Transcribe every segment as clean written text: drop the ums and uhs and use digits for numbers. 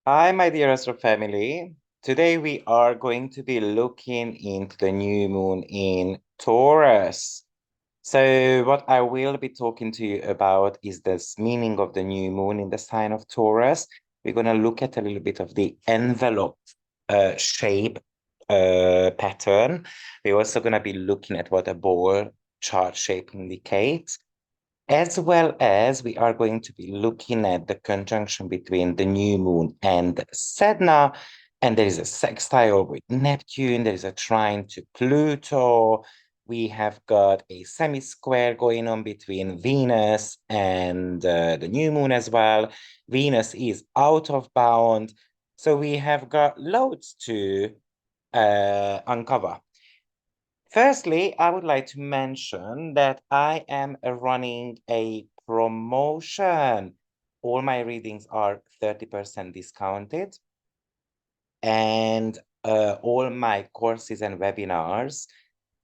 Hi, my dear Astro family. Today we are going to be looking into the new moon in Taurus. So what I will be talking to you about is this meaning of the new moon in the sign of Taurus. We're going to look at a little bit of the envelope shape pattern. We're also going to be looking at what a ball chart shape indicates. As well as we are going to be looking at the conjunction between the new moon and Sedna, and there is a sextile with Neptune, there is a trine to Pluto. We have got a semi-square going on between Venus and the new moon as well. Venus is out of bound. So we have got loads to uncover. Firstly, I would like to mention that I am running a promotion. All my readings are 30% discounted, and all my courses and webinars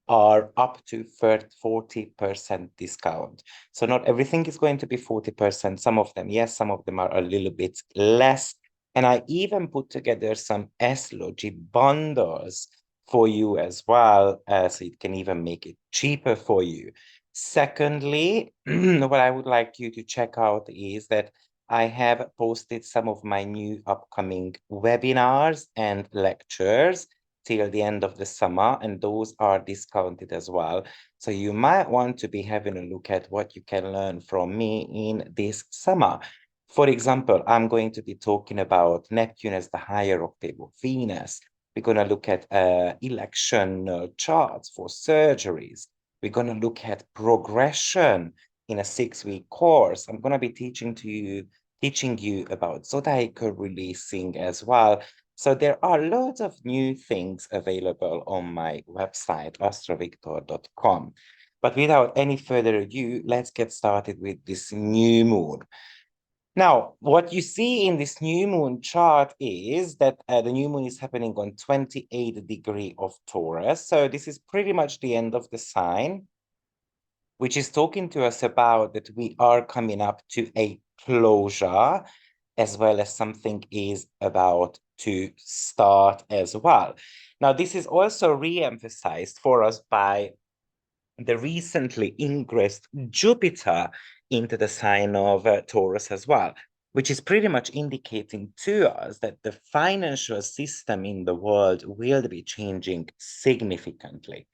are up to 40% discount. So not everything is going to be 40%. Some of them, yes, some of them are a little bit less. And I even put together some S-Logi bundles for you as well, so it can even make it cheaper for you. Secondly, what I would like you to check out is that I have posted some of my new upcoming webinars and lectures till the end of the summer, and those are discounted as well. So you might want to be having a look at what you can learn from me in this summer. For example, I'm going to be talking about Neptune as the higher octave of Venus. We're going to look at election charts for surgeries. We're going to look at progression in a 6-week course. I'm going to be teaching you about zodiacal releasing as well. So there are loads of new things available on my website, AstroViktor.com. But without any further ado, let's get started with this new moon. Now, what you see in this new moon chart is that the new moon is happening on 28 degree of Taurus. So this is pretty much the end of the sign, which is talking to us about that we are coming up to a closure, as well as something is about to start as well. Now, this is also re-emphasized for us by the recently ingressed Jupiter into the sign of Taurus as well, which is pretty much indicating to us that the financial system in the world will be changing significantly.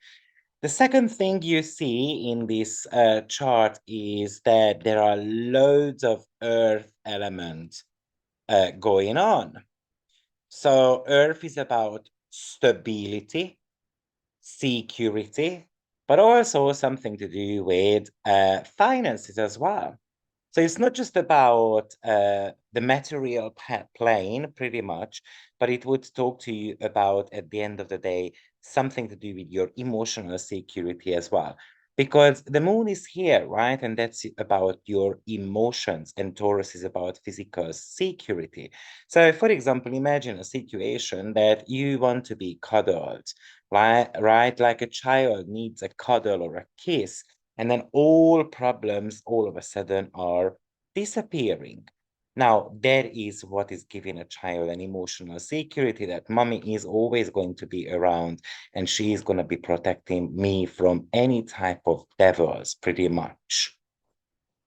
The second thing you see in this chart is that there are loads of earth elements going on. So earth is about stability, security, but also something to do with finances as well. So it's not just about the material plane, pretty much, but it would talk to you about, at the end of the day, something to do with your emotional security as well. Because the moon is here, right? And that's about your emotions, and Taurus is about physical security. So, for example, imagine a situation that you want to be cuddled, right? Like a child needs a cuddle or a kiss, and then all problems all of a sudden are disappearing. Now, that is what is giving a child an emotional security, that mommy is always going to be around and she is going to be protecting me from any type of devils, pretty much.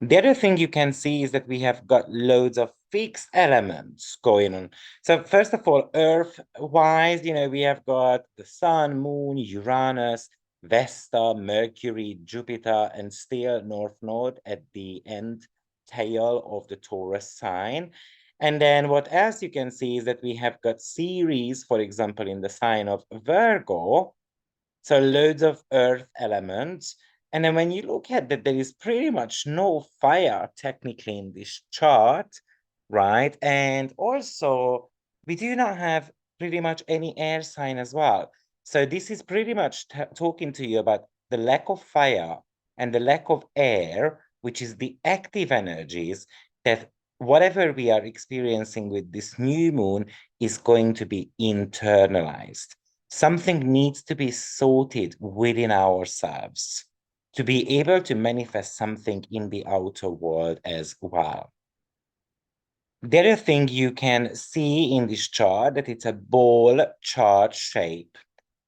The other thing you can see is that we have got loads of fixed elements going on. So first of all, Earth-wise, we have got the Sun, Moon, Uranus, Vesta, Mercury, Jupiter, and still North Node at the end tail of the Taurus sign. And then what else you can see is that we have got Ceres, for example, in the sign of Virgo. So loads of earth elements. And then when you look at that, there is pretty much no fire technically in this chart, right? And also, we do not have pretty much any air sign as well. So this is pretty much talking to you about the lack of fire and the lack of air, which is the active energies that whatever we are experiencing with this new moon is going to be internalized. Something needs to be sorted within ourselves to be able to manifest something in the outer world as well. The other thing you can see in this chart that it's a ball chart shape.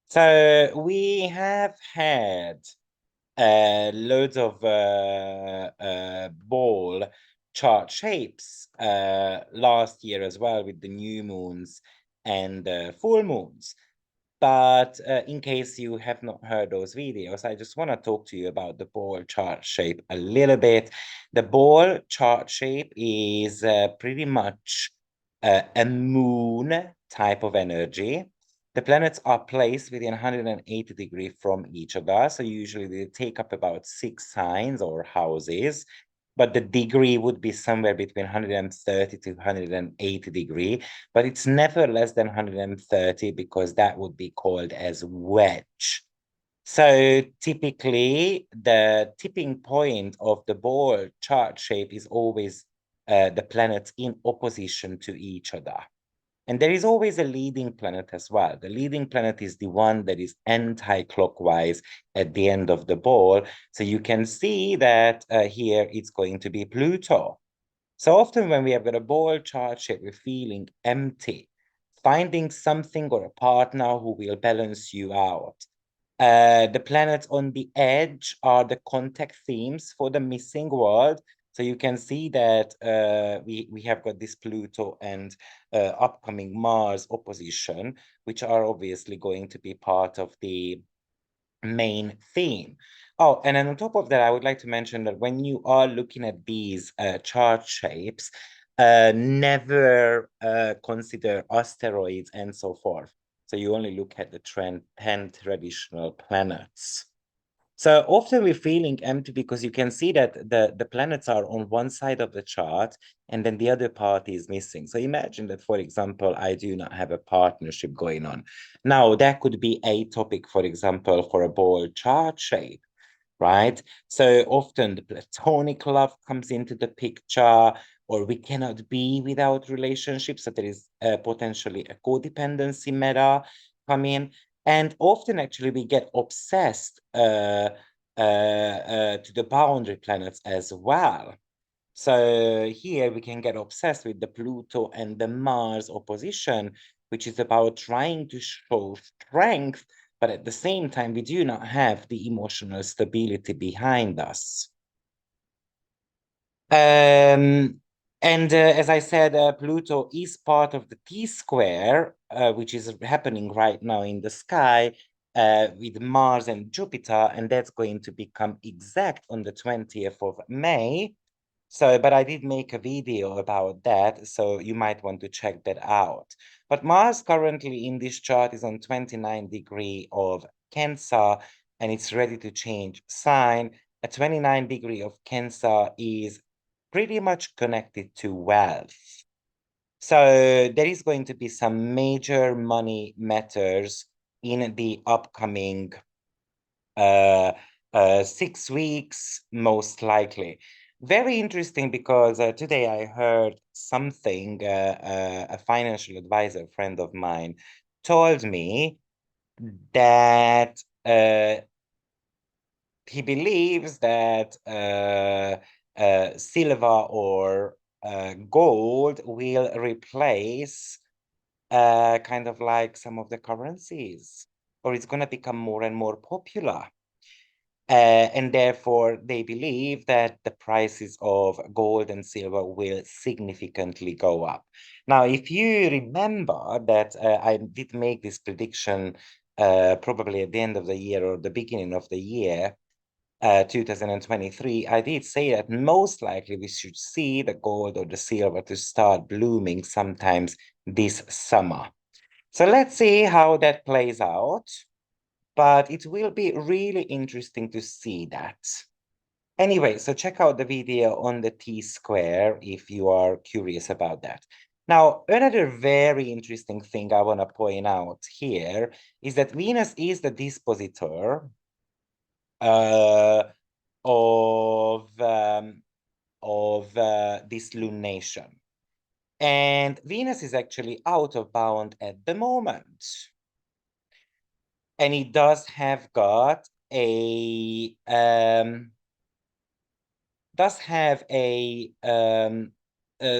So we have had loads of ball chart shapes last year as well with the new moons and full moons. But in case you have not heard those videos, I just want to talk to you about the ball chart shape a little bit. The ball chart shape is pretty much a moon type of energy. The planets are placed within 180 degrees from each other. So usually they take up about 6 signs or houses, but the degree would be somewhere between 130 to 180 degree, but it's never less than 130 because that would be called as wedge. So typically the tipping point of the ball chart shape is always the planets in opposition to each other. And there is always a leading planet as well. The leading planet is the one that is anti-clockwise at the end of the ball. So you can see that here it's going to be Pluto. So often when we have got a ball chart shape, we're feeling empty, finding something or a partner who will balance you out. The planets on the edge are the contact themes for the missing world. So you can see that we have got this Pluto and upcoming Mars opposition, which are obviously going to be part of the main theme. Oh, and then on top of that, I would like to mention that when you are looking at these chart shapes, never consider asteroids and so forth. So you only look at the 10 traditional planets. So often we're feeling empty because you can see that the planets are on one side of the chart and then the other part is missing. So imagine that, for example, I do not have a partnership going on. Now, that could be a topic, for example, for a ball chart shape, right? So often the platonic love comes into the picture, or we cannot be without relationships. So there is potentially a codependency meta come in. And often actually we get obsessed to the boundary planets as well. So here we can get obsessed with the Pluto and the Mars opposition, which is about trying to show strength, but at the same time, we do not have the emotional stability behind us. And as I said, Pluto is part of the T-square, which is happening right now in the sky with Mars and Jupiter, and that's going to become exact on the 20th of May. So, but I did make a video about that, so you might want to check that out. But Mars currently in this chart is on 29 degree of Cancer, and it's ready to change sign. A 29 degree of Cancer is pretty much connected to wealth. So there is going to be some major money matters in the upcoming 6 weeks, most likely. Very interesting because today I heard something, a financial advisor friend of mine told me that he believes that silver or gold will replace kind of like some of the currencies, or it's going to become more and more popular. And therefore, they believe that the prices of gold and silver will significantly go up. Now, if you remember that I did make this prediction probably at the end of the year or the beginning of the year, 2023, I did say that most likely we should see the gold or the silver to start blooming sometimes this summer. So let's see how that plays out, but it will be really interesting to see that. Anyway, so check out the video on the T-square if you are curious about that. Now, another very interesting thing I want to point out here is that Venus is the dispositor uh, of this lunation. And Venus is actually out of bound at the moment. And it does have got a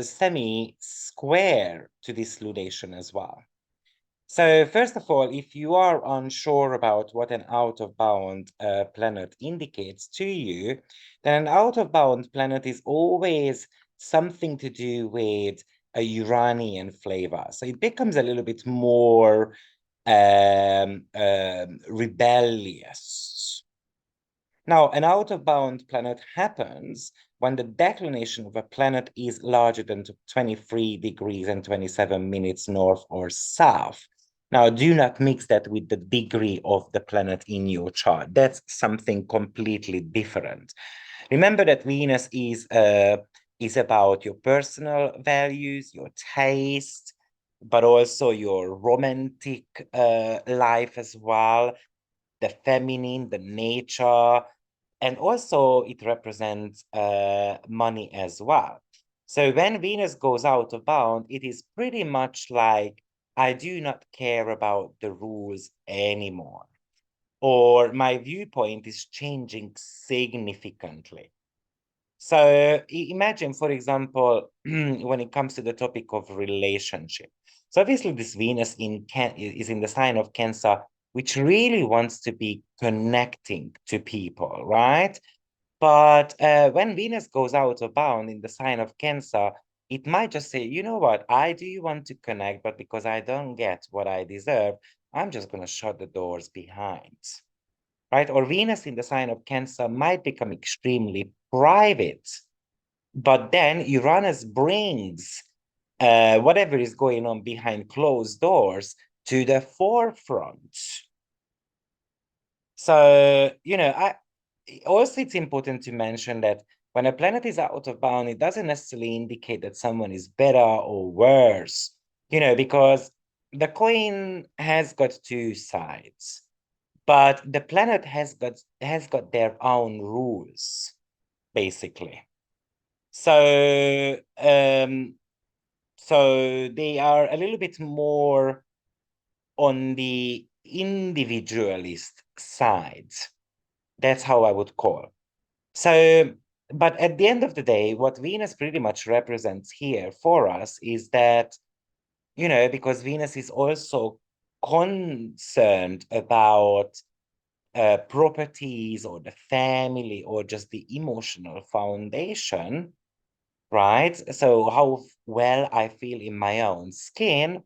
semi-square to this lunation as well. So first of all, if you are unsure about what an out-of-bound planet indicates to you, then an out-of-bound planet is always something to do with a Uranian flavor. So it becomes a little bit more rebellious. Now, an out-of-bound planet happens when the declination of a planet is larger than 23 degrees and 27 minutes north or south. Now, do not mix that with the degree of the planet in your chart. That's something completely different. Remember that Venus is about your personal values, your taste, but also your romantic life as well, the feminine, the nature, and also it represents money as well. So when Venus goes out of bound, it is pretty much like, I do not care about the rules anymore, or my viewpoint is changing significantly. So imagine, for example, when it comes to the topic of relationship. So obviously this Venus is in the sign of Cancer, which really wants to be connecting to people, right? But when Venus goes out of bound in the sign of Cancer, it might just say, you know what, I do want to connect, but because I don't get what I deserve, I'm just going to shut the doors behind, right? Or Venus in the sign of Cancer might become extremely private, but then Uranus brings whatever is going on behind closed doors to the forefront. So, also it's important to mention that when a planet is out of bound, it doesn't necessarily indicate that someone is better or worse, because the coin has got two sides, but the planet has got their own rules, basically. So, so they are a little bit more on the individualist side. That's how I would call. So, but at the end of the day, what Venus pretty much represents here for us is that, because Venus is also concerned about properties or the family or just the emotional foundation, right? So how well I feel in my own skin,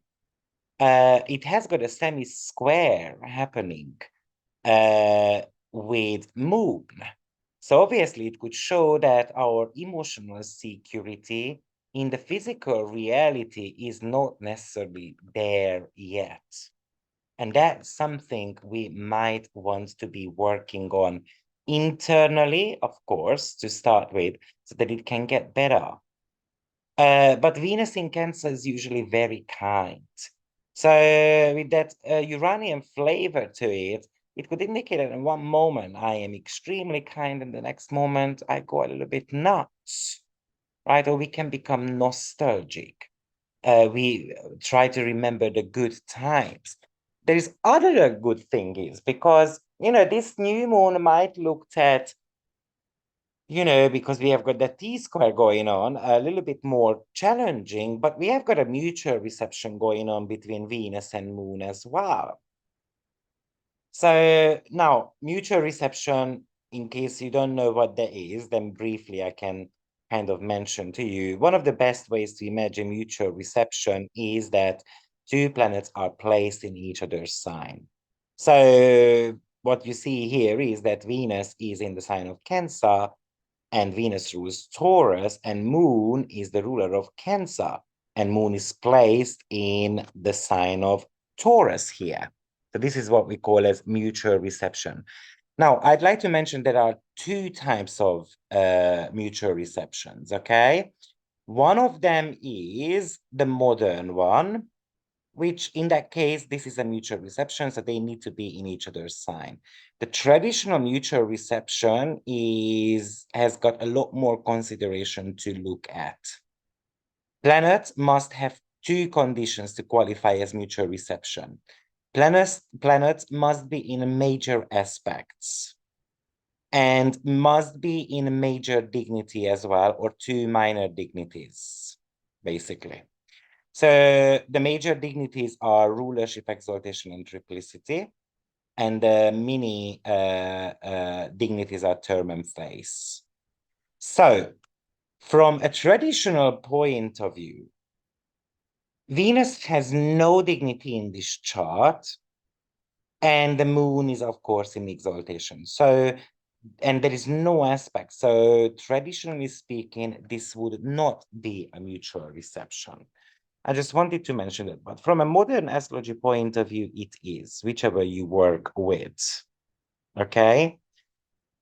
it has got a semi-square happening with Moon. So obviously it could show that our emotional security in the physical reality is not necessarily there yet. And that's something we might want to be working on internally, of course, to start with, so that it can get better. But Venus in Cancer is usually very kind. So with that Uranian flavor to it, it could indicate that in one moment I am extremely kind, and the next moment I go a little bit nuts, right? Or we can become nostalgic. We try to remember the good times. There is other good thing is because, this new moon might look at, because we have got that T-square going on, a little bit more challenging, but we have got a mutual reception going on between Venus and Moon as well. So now, mutual reception, in case you don't know what that is, then briefly I can kind of mention to you. One of the best ways to imagine mutual reception is that two planets are placed in each other's sign. So what you see here is that Venus is in the sign of Cancer, and Venus rules Taurus, and Moon is the ruler of Cancer, and Moon is placed in the sign of Taurus here. So this is what we call as mutual reception. Now, I'd like to mention there are two types of mutual receptions, okay? One of them is the modern one, which in that case, this is a mutual reception, so they need to be in each other's sign. The traditional mutual reception has got a lot more consideration to look at. Planets must have two conditions to qualify as mutual reception. Planets must be in major aspects and must be in major dignity as well, or two minor dignities. basically. So the major dignities are rulership, exaltation, and triplicity. And the mini dignities are term and phase. So from a traditional point of view, Venus has no dignity in this chart, and the moon is, of course, in exaltation. So, and there is no aspect. So traditionally speaking, this would not be a mutual reception. I just wanted to mention it, but from a modern astrology point of view, it is, whichever you work with. Okay.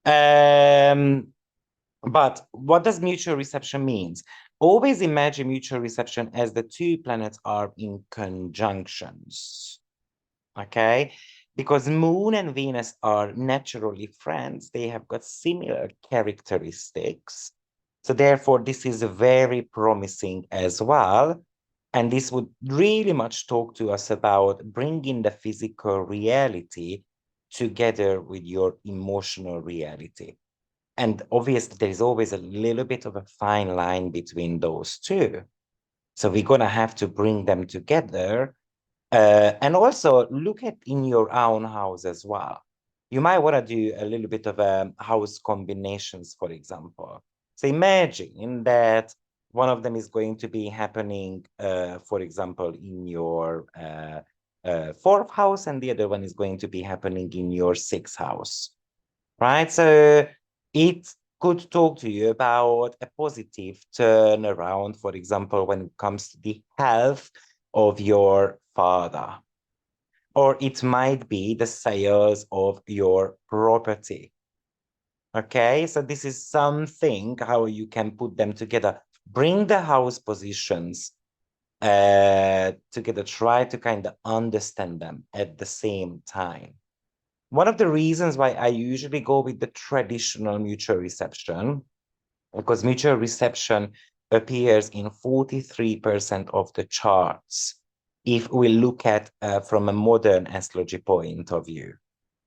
But what does mutual reception means? Always imagine mutual reception as the two planets are in conjunctions. Okay. Because Moon and Venus are naturally friends, they have got similar characteristics. So therefore, this is very promising as well. And this would really much talk to us about bringing the physical reality together with your emotional reality. And obviously, there is always a little bit of a fine line between those two. So we're going to have to bring them together and also look at in your own house as well. You might want to do a little bit of house combinations, for example. So imagine that one of them is going to be happening, for example, in your fourth house, and the other one is going to be happening in your sixth house, right? So it could talk to you about a positive turnaround, for example, when it comes to the health of your father. Or it might be the sales of your property. Okay, so this is something how you can put them together. Bring the house positions together, try to kind of understand them at the same time. One of the reasons why I usually go with the traditional mutual reception, because mutual reception appears in 43% of the charts if we look at from a modern astrology point of view.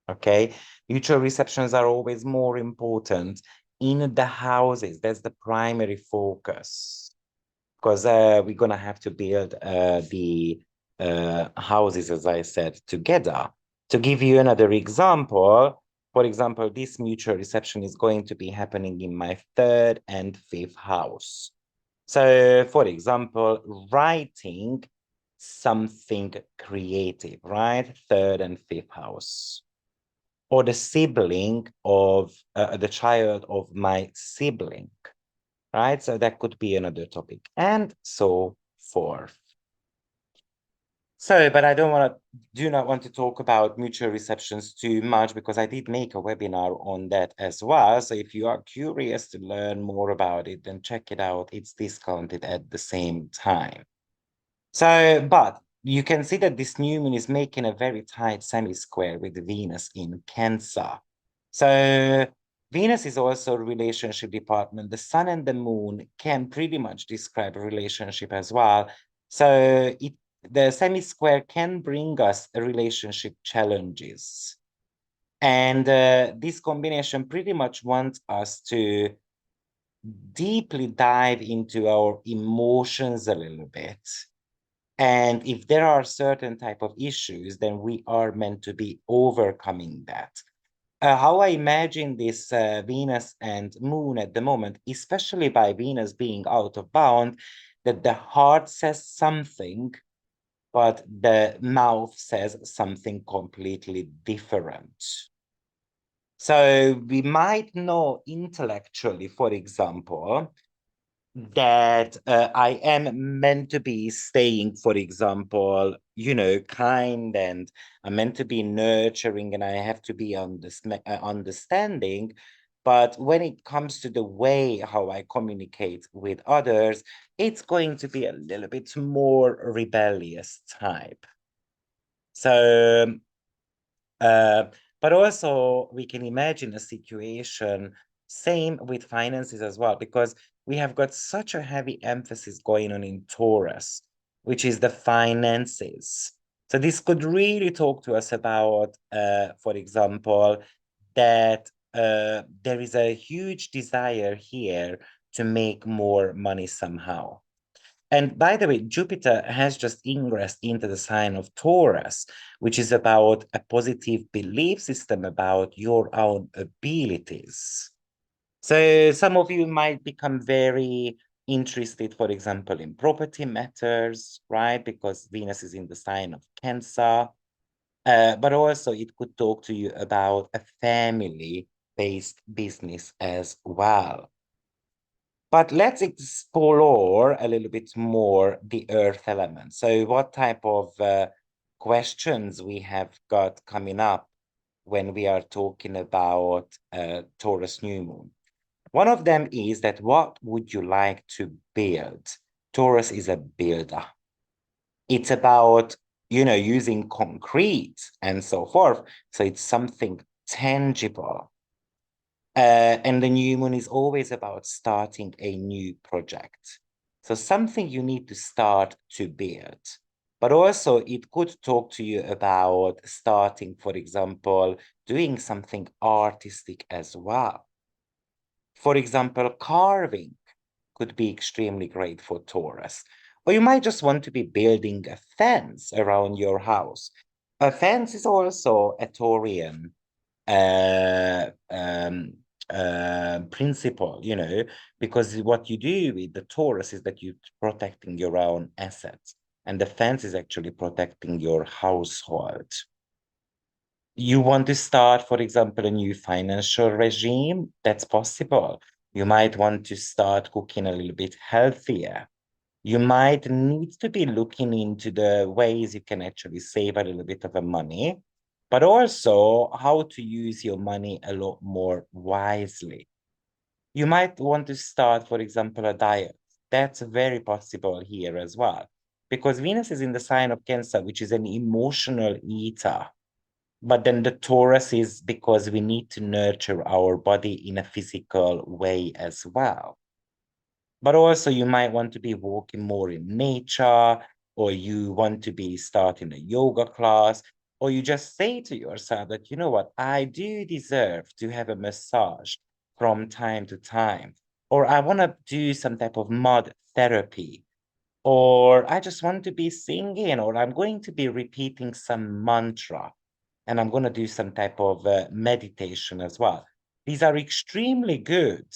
Okay, mutual receptions are always more important in the houses. That's the primary focus, because we're going to have to build the houses, as I said, together. To give you another example, for example, this mutual reception is going to be happening in my third and fifth house. So, for example, writing something creative, right? Third and fifth house. Or the sibling of the child of my sibling, right? So that could be another topic, and so forth. So, but I do not want to talk about mutual receptions too much because I did make a webinar on that as well. So if you are curious to learn more about it, then check it out. It's discounted at the same time. So, but you can see that this new moon is making a very tight semi-square with Venus in Cancer. So Venus is also a relationship department. The sun and the moon can pretty much describe a relationship as well. So the semi-square can bring us a relationship challenges. And this combination pretty much wants us to deeply dive into our emotions a little bit. And if there are certain type of issues, then we are meant to be overcoming that. How I imagine this Venus and Moon at the moment, especially by Venus being out of bound, that the heart says something, but the mouth says something completely different. So we might know intellectually, for example, that I am meant to be staying, for example, kind, and I'm meant to be nurturing, and I have to be understanding. But when it comes to the way how I communicate with others, it's going to be a little bit more rebellious type. So uh, but also we can imagine a situation, same with finances as well, because we have got such a heavy emphasis going on in Taurus, which is the finances. So this could really talk to us about, for example, that there is a huge desire here to make more money somehow. And by the way, Jupiter has just ingressed into the sign of Taurus, which is about a positive belief system about your own abilities. So some of you might become very interested, for example, in property matters, right? Because Venus is in the sign of Cancer. But also it could talk to you about a family-based business as well. But let's explore a little bit more the earth element. So what type of questions we have got coming up when we are talking about Taurus new moon? One of them is that what would you like to build? Taurus is a builder. It's about, using concrete and so forth. So it's something tangible. And the new moon is always about starting a new project. So something you need to start to build. But also it could talk to you about starting, for example, doing something artistic as well. For example, carving could be extremely great for Taurus. Or you might just want to be building a fence around your house. A fence is also a Taurian uh, um, principle, because what you do with the Taurus is that you're protecting your own assets, and the fence is actually protecting your household. You want to start, for example, a new financial regime? That's possible. You might want to start cooking a little bit healthier. You might need to be looking into the ways you can actually save a little bit of a money, but also how to use your money a lot more wisely. You might want to start, for example, a diet. That's very possible here as well, because Venus is in the sign of Cancer, which is an emotional eater. But then the Taurus is because we need to nurture our body in a physical way as well. But also you might want to be walking more in nature, or you want to be starting a yoga class, or you just say to yourself that, you know what, I do deserve to have a massage from time to time, or I want to do some type of mud therapy, or I just want to be singing, or I'm going to be repeating some mantra, and I'm going to do some type of meditation as well. These are extremely good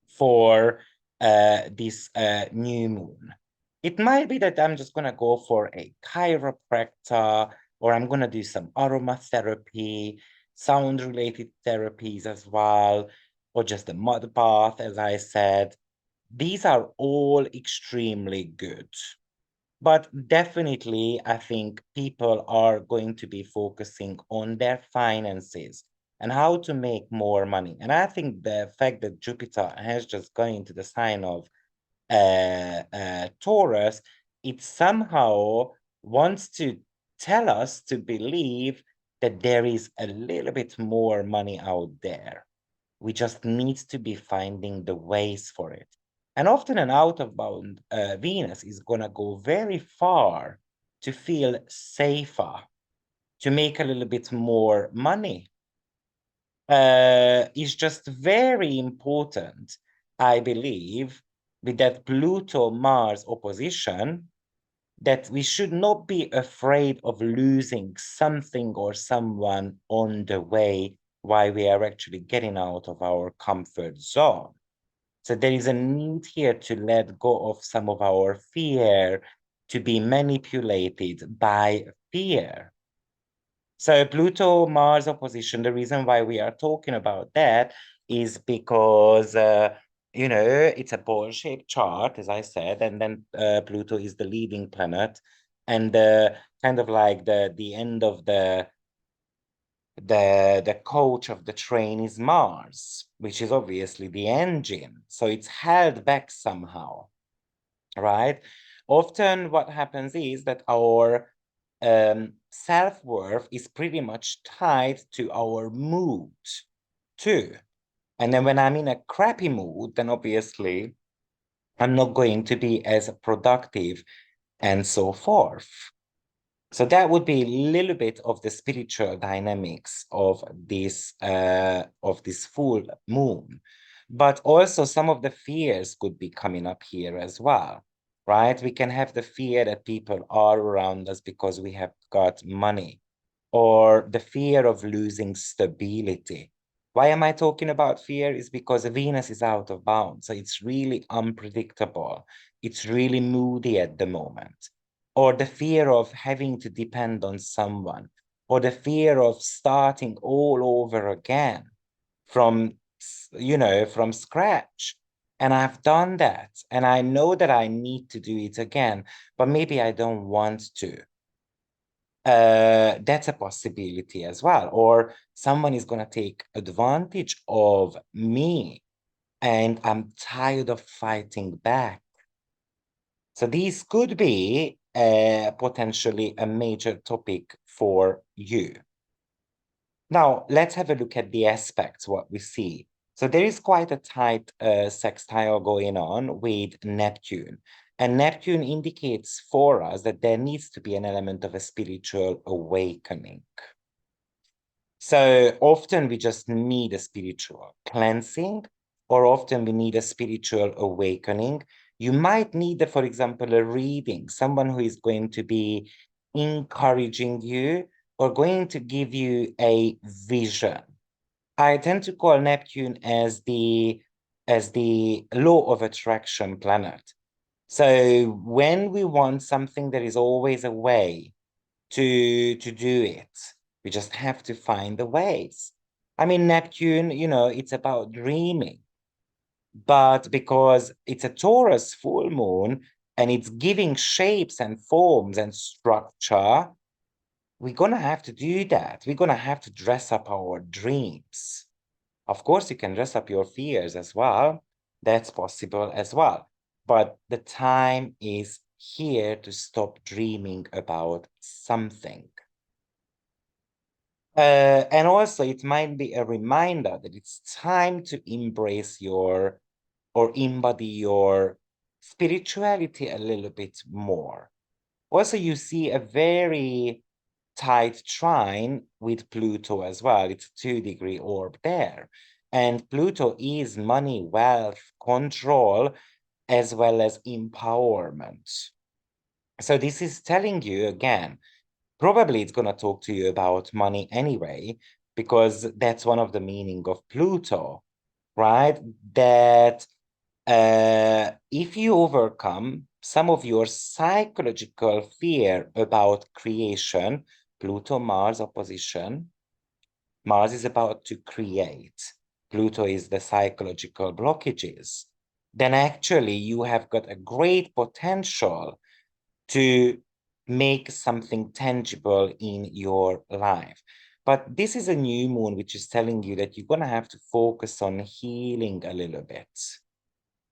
for this new moon. It might be that I'm just going to go for a chiropractor, or I'm going to do some aromatherapy, sound related therapies as well, or just a mud bath, as I said. These are all extremely good. But definitely, I think people are going to be focusing on their finances and how to make more money. And I think the fact that Jupiter has just gone into the sign of Taurus, it somehow wants to tell us to believe that there is a little bit more money out there. We just need to be finding the ways for it. And often an out-of-bound Venus is going to go very far to feel safer, to make a little bit more money. Is just very important, I believe, with that Pluto-Mars opposition, that we should not be afraid of losing something or someone on the way while we are actually getting out of our comfort zone. So there is a need here to let go of some of our fear, to be manipulated by fear. So Pluto Mars opposition, the reason why we are talking about that is because it's a ball-shaped chart, as I said, and then Pluto is the leading planet, and kind of like the end of the coach of the train is Mars, which is obviously the engine. So it's held back somehow, right? Often what happens is that our self-worth is pretty much tied to our mood too. And then when I'm in a crappy mood, then obviously I'm not going to be as productive and so forth. So that would be a little bit of the spiritual dynamics of this full moon. But also some of the fears could be coming up here as well. right? We can have the fear that people are around us because we have got money, or the fear of losing stability. Why am I talking about fear? Is because Venus is out of bounds. So it's really unpredictable. It's really moody at the moment. Or the fear of having to depend on someone, or the fear of starting all over again from, from scratch. And I've done that. And I know that I need to do it again, but maybe I don't want to. That's a possibility as well. Or someone is going to take advantage of me and I'm tired of fighting back. So these could be potentially a major topic for you. Now, let's have a look at the aspects, what we see. So there is quite a tight sextile going on with Neptune. And Neptune indicates for us that there needs to be an element of a spiritual awakening. So often we just need a spiritual cleansing, or often we need a spiritual awakening. You might need, for example, a reading, someone who is going to be encouraging you or going to give you a vision. I tend to call Neptune as the law of attraction planet. So when we want something, there is always a way to do it. We just have to find the ways. I mean, Neptune, it's about dreaming, but because it's a Taurus full moon and it's giving shapes and forms and structure, we're going to have to do that. We're going to have to dress up our dreams. Of course, you can dress up your fears as well. That's possible as well. But the time is here to stop dreaming about something. And also, it might be a reminder that it's time to embrace your or embody your spirituality a little bit more. Also, you see a very tight trine with Pluto as well. It's a 2-degree orb there. And Pluto is money, wealth, control, as well as empowerment. So this is telling you again, probably it's going to talk to you about money anyway, because that's one of the meaning of Pluto, right? That if you overcome some of your psychological fear about creation, Pluto Mars opposition, Mars is about to create. Pluto is the psychological blockages. Then actually you have got a great potential to make something tangible in your life. But this is a new moon, which is telling you that you're going to have to focus on healing a little bit,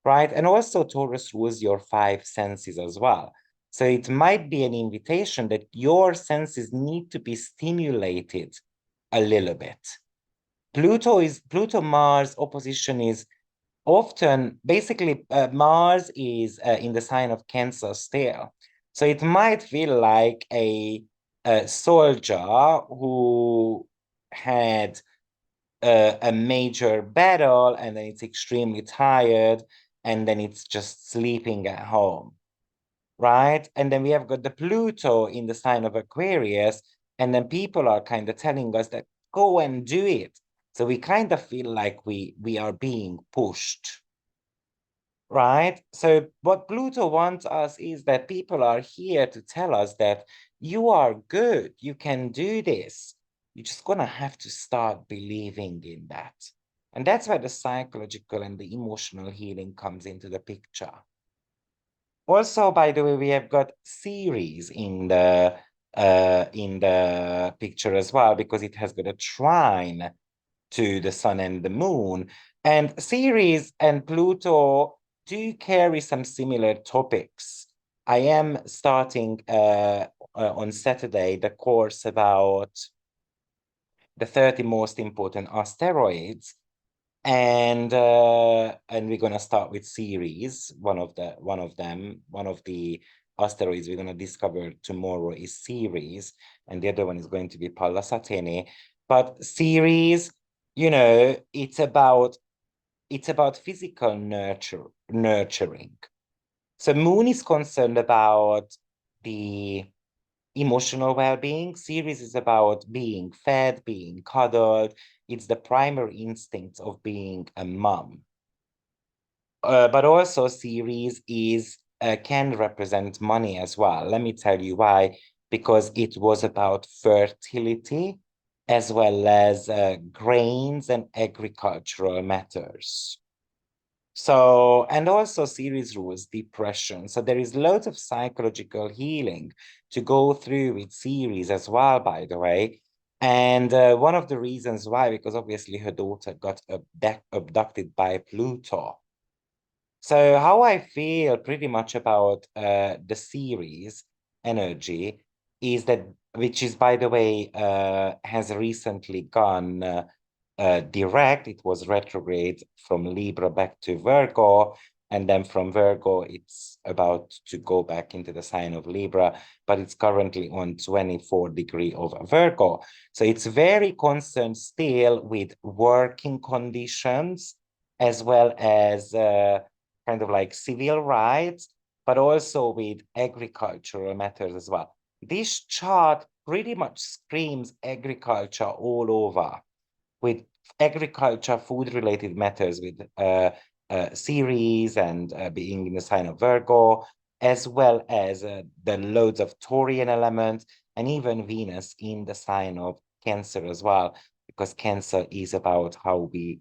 right? And also Taurus rules your 5 senses as well. So it might be an invitation that your senses need to be stimulated a little bit. Pluto Mars opposition is often, basically, Mars is in the sign of Cancer still. So it might feel like a soldier who had a major battle and then it's extremely tired and then it's just sleeping at home, right? And then we have got the Pluto in the sign of Aquarius, and then people are kind of telling us that go and do it. So we kind of feel like we are being pushed, right? So what Pluto wants us is that people are here to tell us that you are good, you can do this. You're just gonna have to start believing in that. And that's where the psychological and the emotional healing comes into the picture. Also, by the way, we have got Ceres in the picture as well, because it has got a trine to the sun and the moon. And Ceres and Pluto do carry some similar topics. I am starting on Saturday the course about the 30 most important asteroids, and we're gonna start with Ceres. One of the asteroids we're gonna discover tomorrow is Ceres, and the other one is going to be Pallas Athene. But Ceres, it's about physical nurturing. So Moon is concerned about the emotional well-being. Ceres is about being fed, being cuddled. It's the primary instinct of being a mom. But also Ceres is can represent money as well. Let me tell you why. Because it was about fertility as well as grains and agricultural matters. So, and also Ceres rules depression. So there is loads of psychological healing to go through with Ceres as well, by the way. And one of the reasons why, because obviously her daughter got abducted by Pluto. So how I feel pretty much about the series energy is that, which is, by the way, has recently gone direct. It was retrograde from Libra back to Virgo, and then from Virgo, it's about to go back into the sign of Libra, but it's currently on 24 degree of Virgo. So it's very concerned still with working conditions as well as kind of like civil rights, but also with agricultural matters as well. This chart pretty much screams agriculture all over, with agriculture, food-related matters with Ceres and being in the sign of Virgo, as well as the loads of Taurian elements, and even Venus in the sign of Cancer as well, because Cancer is about how we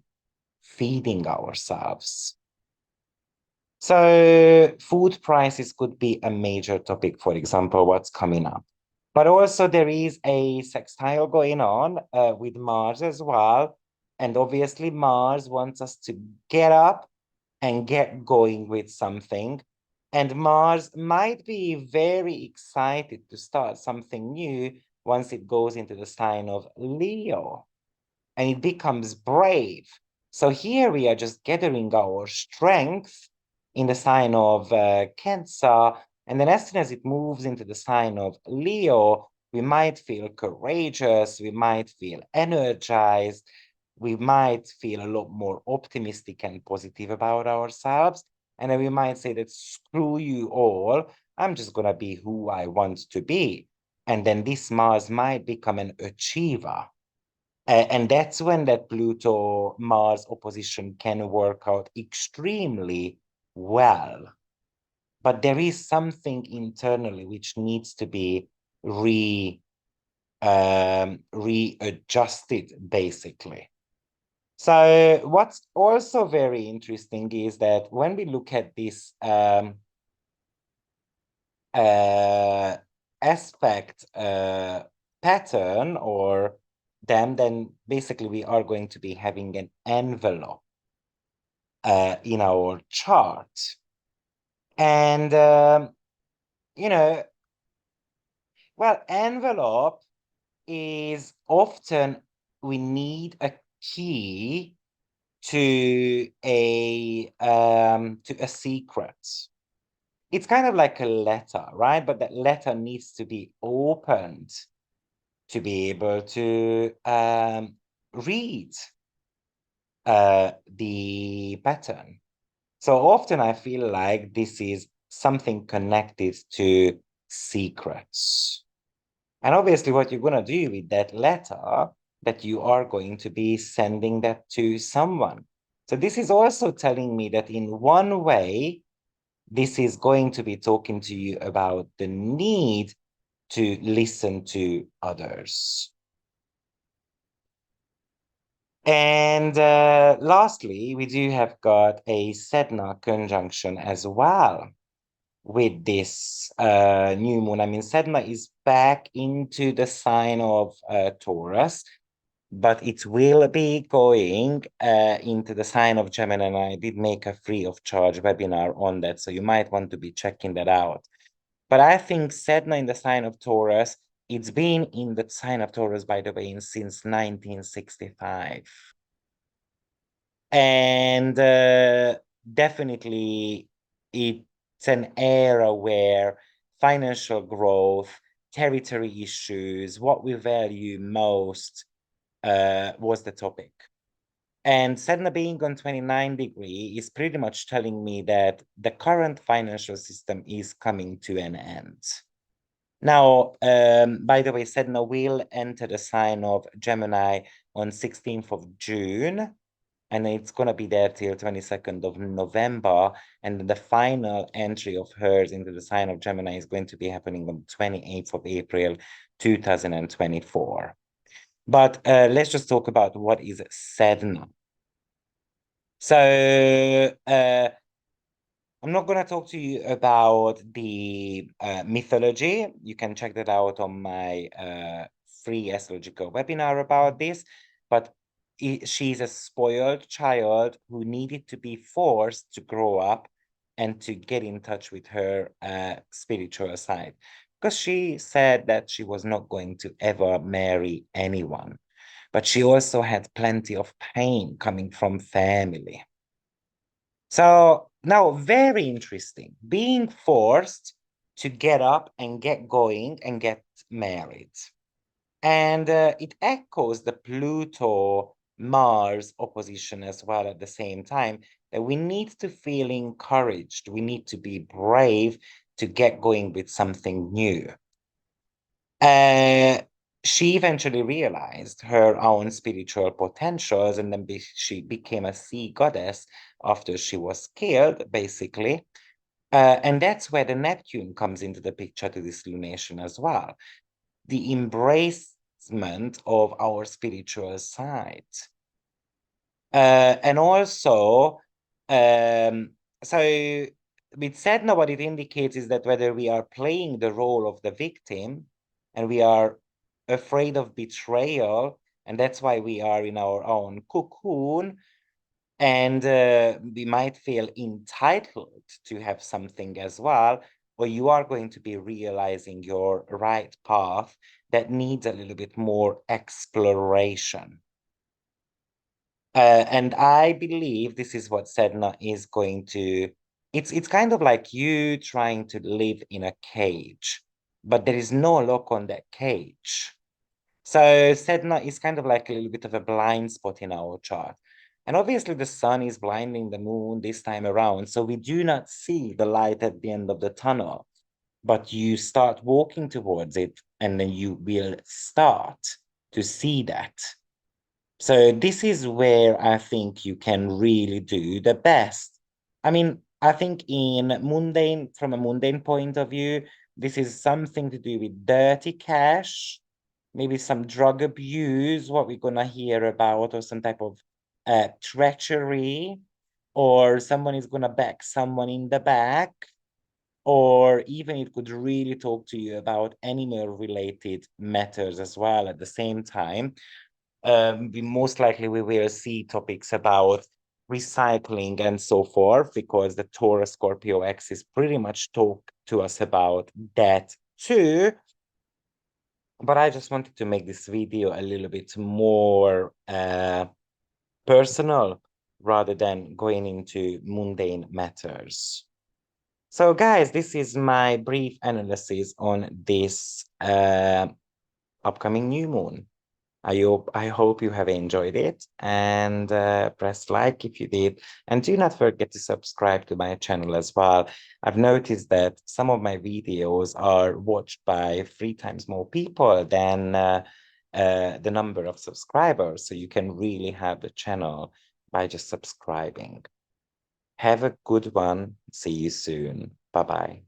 feeding ourselves. So food prices could be a major topic, for example, what's coming up. But also there is a sextile going on with Mars as well. And obviously Mars wants us to get up and get going with something. And Mars might be very excited to start something new once it goes into the sign of Leo and it becomes brave. So here we are just gathering our strength in the sign of Cancer. And then as soon as it moves into the sign of Leo, we might feel courageous, we might feel energized, we might feel a lot more optimistic and positive about ourselves. And then we might say that screw you all, I'm just going to be who I want to be. And then this Mars might become an achiever. And that's when that Pluto-Mars opposition can work out extremely well. But there is something internally which needs to be readjusted, basically. So what's also very interesting is that when we look at this aspect pattern or then basically we are going to be having an envelope in our chart. And, you know, well, envelope is often we need a key to a secret. It's kind of like a letter, right? But that letter needs to be opened to be able to read the pattern. So often I feel like this is something connected to secrets. And obviously what you're going to do with that letter, that you are going to be sending that to someone. So this is also telling me that in one way, this is going to be talking to you about the need to listen to others. And lastly, we do have got a Sedna conjunction as well with this new moon. I mean, Sedna is back into the sign of Taurus, but it will be going into the sign of Gemini. And I did make a free of charge webinar on that, so you might want to be checking that out. But I think Sedna in the sign of Taurus, it's been in the sign of Taurus, by the way, since 1965. And definitely it's an era where financial growth, territory issues, what we value most was the topic. And Sedna being on 29 degree is pretty much telling me that the current financial system is coming to an end. Now, by the way, Sedna will enter the sign of Gemini on 16th of June, and it's going to be there till 22nd of November. And the final entry of hers into the sign of Gemini is going to be happening on 28th of April, 2024. But let's just talk about what is Sedna. So I'm not going to talk to you about the mythology. You can check that out on my free astrological webinar about this. But she's a spoiled child who needed to be forced to grow up and to get in touch with her spiritual side. Because she said that she was not going to ever marry anyone. But she also had plenty of pain coming from family. So now, very interesting, being forced to get up and get going and get married. And it echoes the Pluto Mars opposition as well at the same time, that we need to feel encouraged. We need to be brave to get going with something new. Uh, she eventually realized her own spiritual potentials, and then she became a sea goddess after she was killed, basically. And that's where the Neptune comes into the picture to this lunation as well. The embracement of our spiritual side. And also, so with Sedna, what it indicates is that whether we are playing the role of the victim and we are afraid of betrayal, and that's why we are in our own cocoon, and we might feel entitled to have something as well, or you are going to be realizing your right path that needs a little bit more exploration. And I believe this is what Sedna is going to. It's kind of like you trying to live in a cage, but there is no lock on that cage. So Sedna is kind of like a little bit of a blind spot in our chart. And obviously the sun is blinding the moon this time around, so we do not see the light at the end of the tunnel. But you start walking towards it, and then you will start to see that. So this is where I think you can really do the best. I mean, I think from a mundane point of view, this is something to do with dirty cash, maybe some drug abuse, what we're gonna hear about, or some type of treachery, or someone is gonna back someone in the back, or even it could really talk to you about animal related matters as well at the same time. Most likely we will see topics about recycling and so forth, because the Taurus Scorpio axis pretty much talk to us about that too. But I just wanted to make this video a little bit more personal rather than going into mundane matters. So guys, this is my brief analysis on this upcoming new moon. I hope you have enjoyed it, and press like if you did. And do not forget to subscribe to my channel as well. I've noticed that some of my videos are watched by 3 times more people than the number of subscribers. So you can really have the channel by just subscribing. Have a good one. See you soon. Bye-bye.